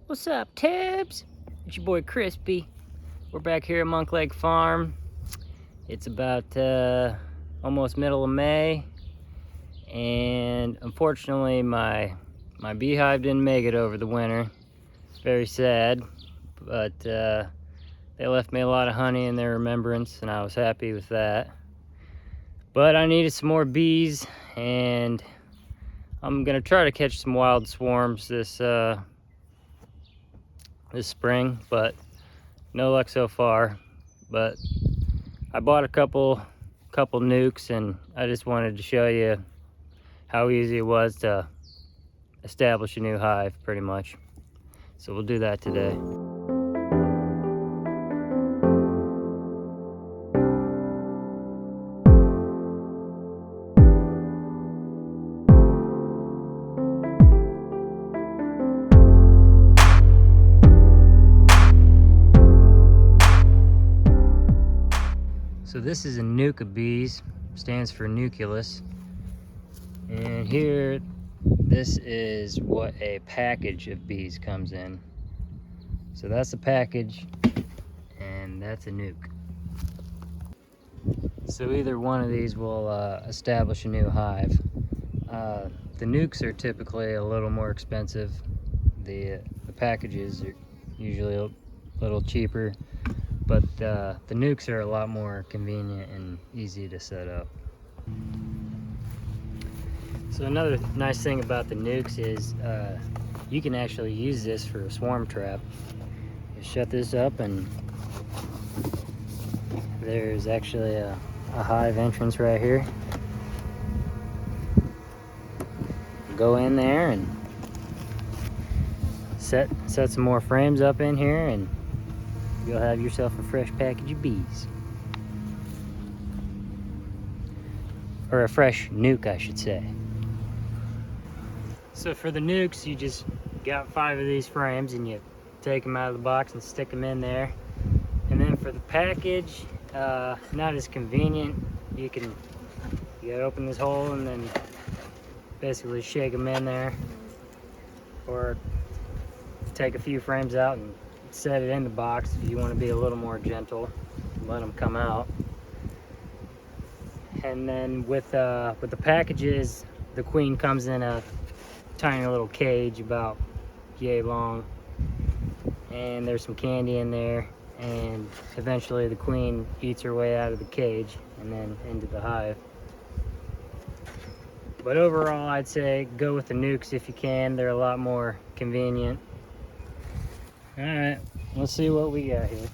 What's up, Tibbs? It's your boy Crispy. We're back here at Monk Lake Farm. It's about almost middle of May, and unfortunately my beehive didn't make it over the winter. Very sad, but they left me a lot of honey in their remembrance, and I was happy with that. But I needed some more bees, and I'm gonna try to catch some wild swarms this spring, but no luck so far. But I bought a couple nucs, and I just wanted to show you how easy it was to establish a new hive, pretty much. So we'll do that today. So this is a nuc of bees, stands for nucleus. And here, this is what a package of bees comes in. So that's a package, and that's a nuc. So either one of these will establish a new hive. The nucs are typically a little more expensive. The packages are usually a little cheaper, but the nucs are a lot more convenient and easy to set up. So another nice thing about the nucs is you can actually use this for a swarm trap. You shut this up, and there's actually a hive entrance right here. Go in there and set some more frames up in here, and you'll have yourself a fresh package of bees. Or a fresh nuc, I should say. So for the nucs, you just got 5 of these frames, and you take them out of the box and stick them in there. And then for the package, not as convenient. You gotta open this hole and then basically shake them in there, or take a few frames out and set it in the box if you want to be a little more gentle, let them come out. And then with the packages, the queen comes in a tiny little cage about yay long, and there's some candy in there, and eventually the queen eats her way out of the cage and then into the hive. But overall, I'd say go with the nucs if you can. They're a lot more convenient. All right, let's see what we got here.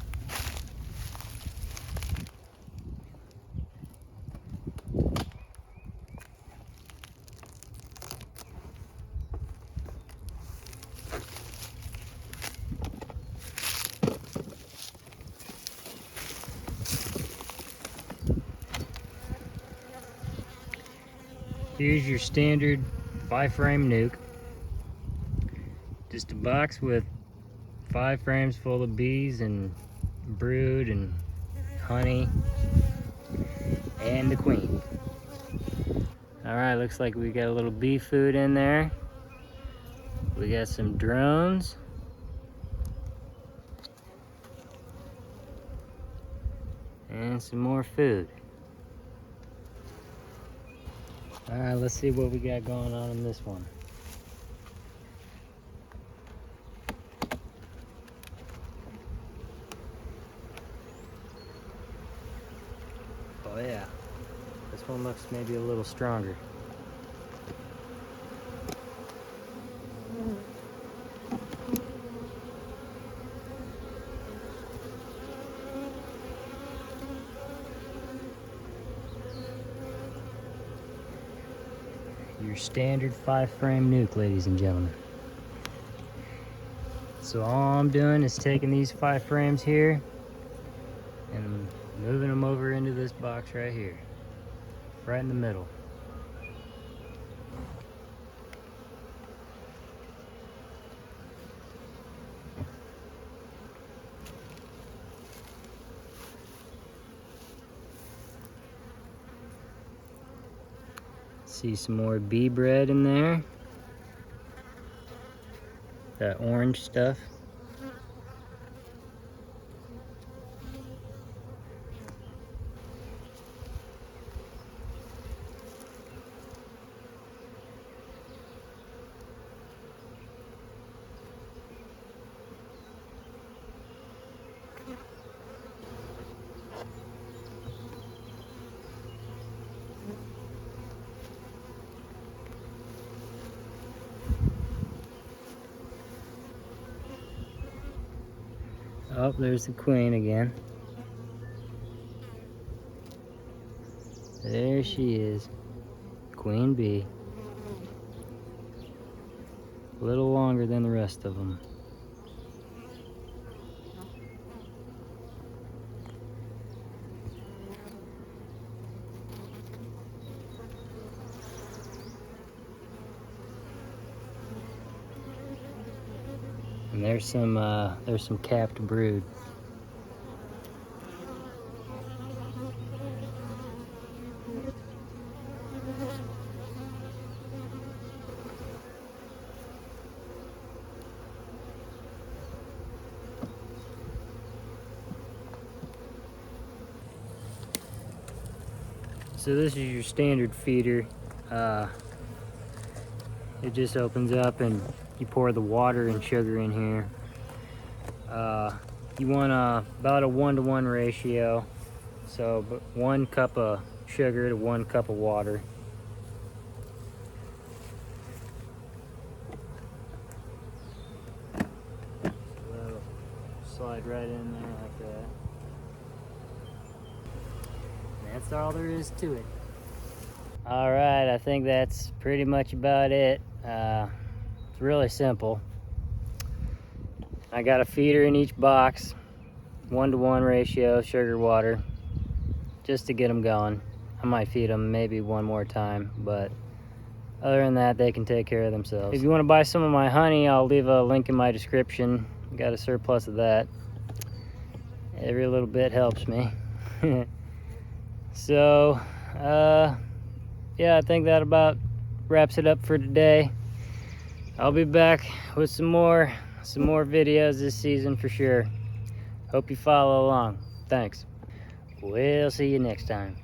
Here's your standard 5-frame nuc. Just a box with 5 frames full of bees and brood and honey and the queen. All right, looks like we got a little bee food in there. We got some drones. And some more food. All right, let's see what we got going on in this one. Oh yeah, this one looks maybe a little stronger. Your standard 5-frame nuc, ladies and gentlemen. So all I'm doing is taking these 5 frames here and moving them over into this box right here, right in the middle. See some more bee bread in there. that orange stuff. Oh, there's the queen again. There she is, queen bee. A little longer than the rest of them. And there's some capped brood. So this is your standard feeder. It just opens up and you pour the water and sugar in here. You want about a 1-to-1 ratio. So 1 cup of sugar to 1 cup of water. So that'll slide right in there like that. And that's all there is to it. All right, I think that's pretty much about it. It's really simple. I got a feeder in each box, 1-to-1 ratio, sugar, water, just to get them going. I might feed them maybe one more time, but other than that, they can take care of themselves. If you want to buy some of my honey, I'll leave a link in my description. Got a surplus of that. Every little bit helps me. So, yeah, I think that about wraps it up for today. I'll be back with some more videos this season for sure. Hope you follow along. Thanks. We'll see you next time.